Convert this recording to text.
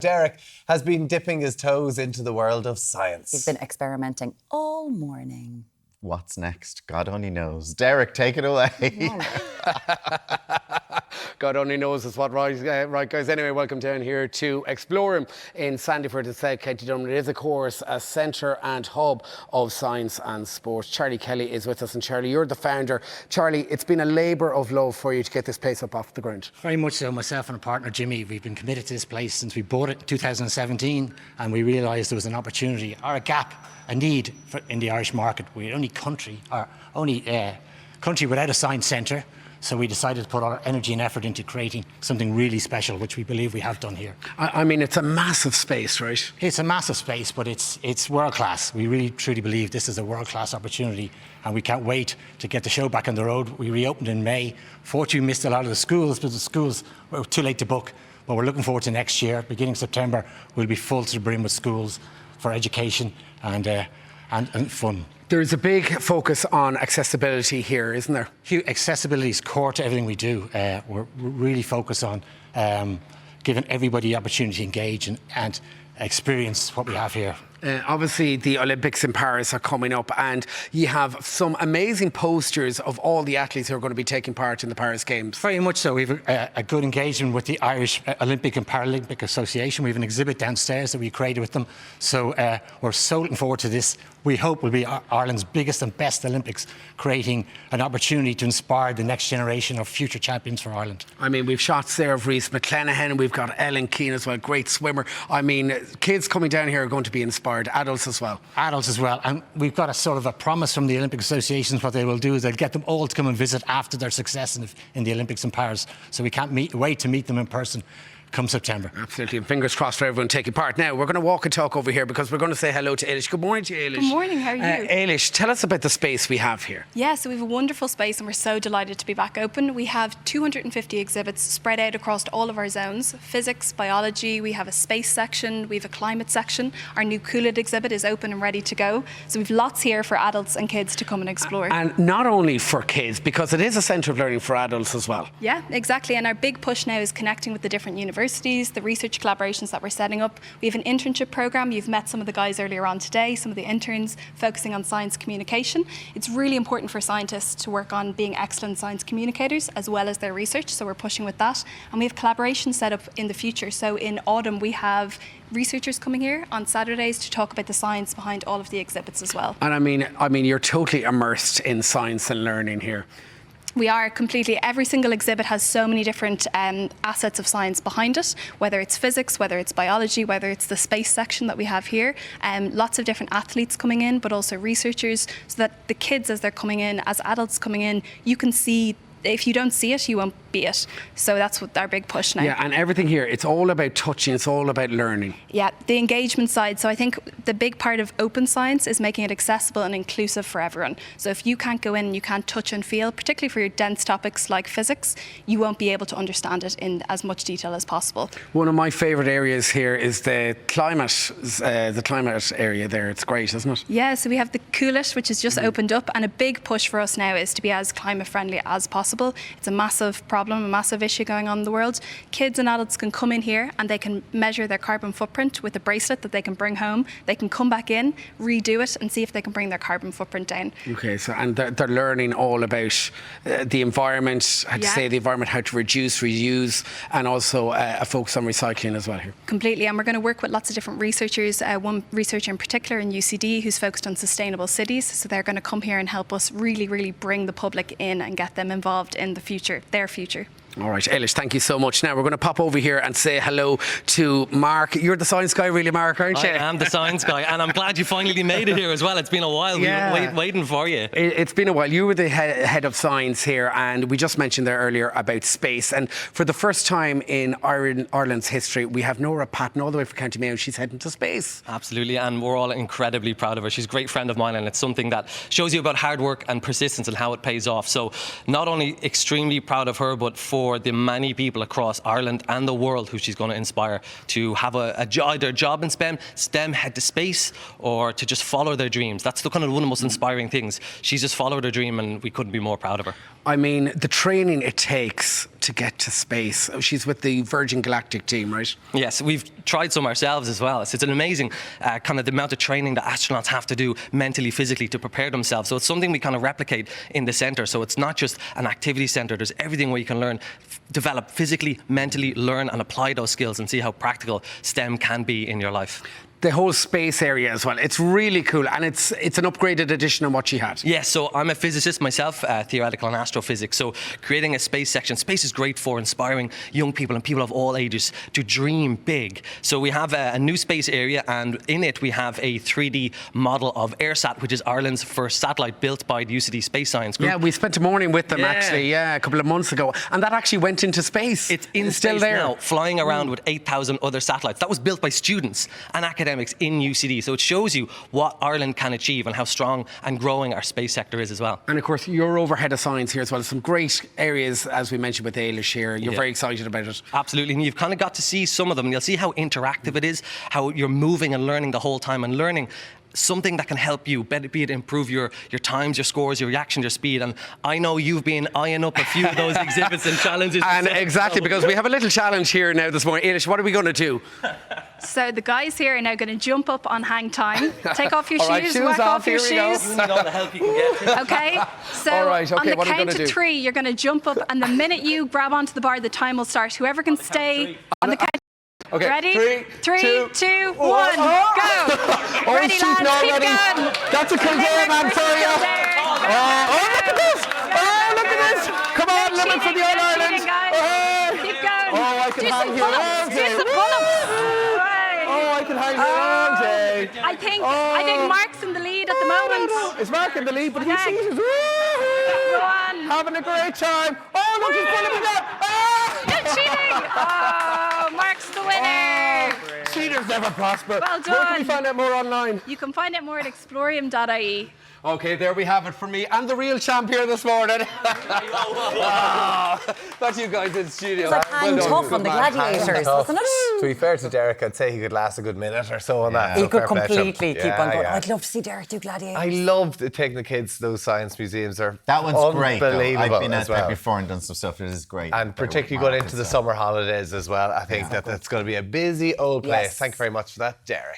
Derek has been dipping his toes into the world of science. He's been experimenting all morning. What's next? God only knows. Derek, take it away. God only knows is what right, guys. Anyway, welcome down here to Explorium in Sandyford in South County Dublin. It is, of course, a centre and hub of science and sport. Charlie Kelly is with us, and Charlie, you're the founder. Charlie, it's been a labour of love for you to get this place up off the ground. Very much so. Myself and a partner, Jimmy, we've been committed to this place since we bought it in 2017, and we realised there was an opportunity or a gap, a need in the Irish market. We're only country without a science centre. So we decided to put our energy and effort into creating something really special, which we believe we have done here. I mean, it's a massive space, right? It's a massive space, but it's world class. We really truly believe this is a world class opportunity, and we can't wait to get the show back on the road. We reopened in May. Fortunately, we missed a lot of the schools, but the schools were too late to book. But we're looking forward to next year. Beginning September, we'll be full to the brim with schools for education and fun. There's a big focus on accessibility here, isn't there? Accessibility is core to everything we do. We're really focused on giving everybody the opportunity to engage and experience what we have here. Obviously, the Olympics in Paris are coming up, and you have some amazing posters of all the athletes who are going to be taking part in the Paris Games. Very much so. We have a good engagement with the Irish Olympic and Paralympic Association. We have an exhibit downstairs that we created with them. So we're so looking forward to this. We hope will be Ireland's biggest and best Olympics, creating an opportunity to inspire the next generation of future champions for Ireland. I mean, we've shots there of Rhys McClenaghan, we've got Ellen Keane as well, great swimmer. I mean, kids coming down here are going to be inspired, adults as well. Adults as well. And we've got a sort of a promise from the Olympic Associations. What they will do is they'll get them all to come and visit after their success in the Olympics in Paris. So we can't wait to meet them in person come September. Absolutely, and fingers crossed for everyone taking part. Now, we're going to walk and talk over here because we're going to say hello to Ailish. Good morning to you, Ailish. Good morning, how are you? Ailish, tell us about the space we have here. Yeah, so we have a wonderful space and we're so delighted to be back open. We have 250 exhibits spread out across all of our zones. Physics, biology, we have a space section, we have a climate section. Our new Coolid exhibit is open and ready to go. So we've lots here for adults and kids to come and explore. And not only for kids, because it is a centre of learning for adults as well. Yeah, exactly. And our big push now is connecting with the different universities, the research collaborations that we're setting up. We have an internship programme. You've met some of the guys earlier on today, some of the interns focusing on science communication. It's really important for scientists to work on being excellent science communicators as well as their research, so we're pushing with that. And we have collaborations set up in the future. So in autumn we have researchers coming here on Saturdays to talk about the science behind all of the exhibits as well. And I mean you're totally immersed in science and learning here. We are completely. Every single exhibit has so many different assets of science behind it, whether it's physics, whether it's biology, whether it's the space section that we have here. Lots of different athletes coming in, but also researchers, so that the kids, as they're coming in, as adults coming in, you can see. If you don't see it, you won't be it. So that's what our big push now. Yeah, and everything here, it's all about touching, it's all about learning. Yeah, the engagement side. So I think the big part of open science is making it accessible and inclusive for everyone. So if you can't go in and you can't touch and feel, particularly for your dense topics like physics, you won't be able to understand it in as much detail as possible. One of my favourite areas here is the climate area there. It's great, isn't it? Yeah, so we have the Coolid, which has just opened up, and a big push for us now is to be as climate friendly as possible. It's a massive problem, a massive issue going on in the world. Kids and adults can come in here and they can measure their carbon footprint with a bracelet that they can bring home. They can come back in, redo it, and see if they can bring their carbon footprint down. Okay, so and they're learning all about the environment, how to say the environment, how to reduce, reuse, and also a focus on recycling as well here. Completely, and we're going to work with lots of different researchers. One researcher in particular in UCD who's focused on sustainable cities. So they're going to come here and help us really bring the public in and get them involved in the future, their future. All right, Ailish, thank you so much. Now we're going to pop over here and say hello to Mark. You're the science guy, really, Mark, aren't you? I am the science guy, and I'm glad you finally made it here as well. It's been a while. Yeah. We were waiting for you. It's been a while. You were the head of science here, and we just mentioned there earlier about space. And for the first time in Ireland's history, we have Nora Patton all the way from County Mayo. She's heading to space. Absolutely, and we're all incredibly proud of her. She's a great friend of mine, and it's something that shows you about hard work and persistence and how it pays off. So not only extremely proud of her, but for for the many people across Ireland and the world who she's going to inspire to have either a job in STEM, head to space, or to just follow their dreams. That's the kind of one of the most inspiring things. She's just followed her dream, and we couldn't be more proud of her. I mean, the training it takes to get to space. She's with the Virgin Galactic team, right? Yes, we've tried some ourselves as well. It's an amazing kind of the amount of training that astronauts have to do mentally, physically to prepare themselves. So it's something we kind of replicate in the centre. So it's not just an activity centre. There's everything where you can learn, develop physically, mentally, learn and apply those skills and see how practical STEM can be in your life. The whole space area as well. It's really cool, and it's an upgraded edition of what she had. Yes, so I'm a physicist myself, theoretical and astrophysics. So creating a space section. Space is great for inspiring young people and people of all ages to dream big. So we have a new space area, and in it we have a 3D model of AirSat, which is Ireland's first satellite built by the UCD Space Science Group. Yeah, we spent a morning with them actually, a couple of months ago, and that actually went into space. It's in still space there now, flying around with 8,000 other satellites. That was built by students and academics in UCD. So it shows you what Ireland can achieve and how strong and growing our space sector is as well. And of course, you're overhead of science here as well. Some great areas, as we mentioned with Ailish here. You're very excited about it. Absolutely, and you've kind of got to see some of them. You'll see how interactive it is, how you're moving and learning the whole time, and learning something that can help you, be it improve your times, your scores, your reaction, your speed. And I know you've been eyeing up a few of those exhibits and challenges. And exactly, because we have a little challenge here now this morning. Ailish, what are we going to do? So the guys here are now going to jump up on hang time. Take off your All right, shoes, shoes whack off your here we go. shoes. You need all the help you can get. Okay, so All right, okay, on the what are we count gonna of do? 3, you're going to jump up, and the minute you grab onto the bar, the time will start. Whoever can stay on the count. Okay, Ready? 3, 2, 1, go! Oh, Ready, she's lads, not keep ready. going. That's a Kildare man for you. Oh, look at this! Oh, look at this! Come on, limit for the All Ireland! Keep going. Oh, I can Do hang some here all pull-ups. day. Do some pull-ups. Right. Oh, I can hang here all day. I think Mark's in the lead at the moment. It's Mark in the lead, but he's Okay. seated. Go on. Having a great time. Oh, look, he's pulling me down. You're cheating. Oh, Mark's the winner. Cheaters never prosper. Well Where can we done. find out more online? You can find out more at explorium.ie. Okay, there we have it for me and the real champ here this morning. That's you guys in studio. It's like hang done. tough Good on the man. gladiators, wasn't it? To be fair to Derek, I'd say he could last a good minute or so on that. He So could fair play to him. completely keep Yeah, on going. yeah. I'd love to see Derek do gladiators. I loved taking the kids to those science museums. They're That one's great, though. unbelievable I've been as at that well. before and done some stuff. It is great. And particularly going into the summer holidays as well. I think that's going to be a busy old place. Yes. Thank you very much for that, Derek.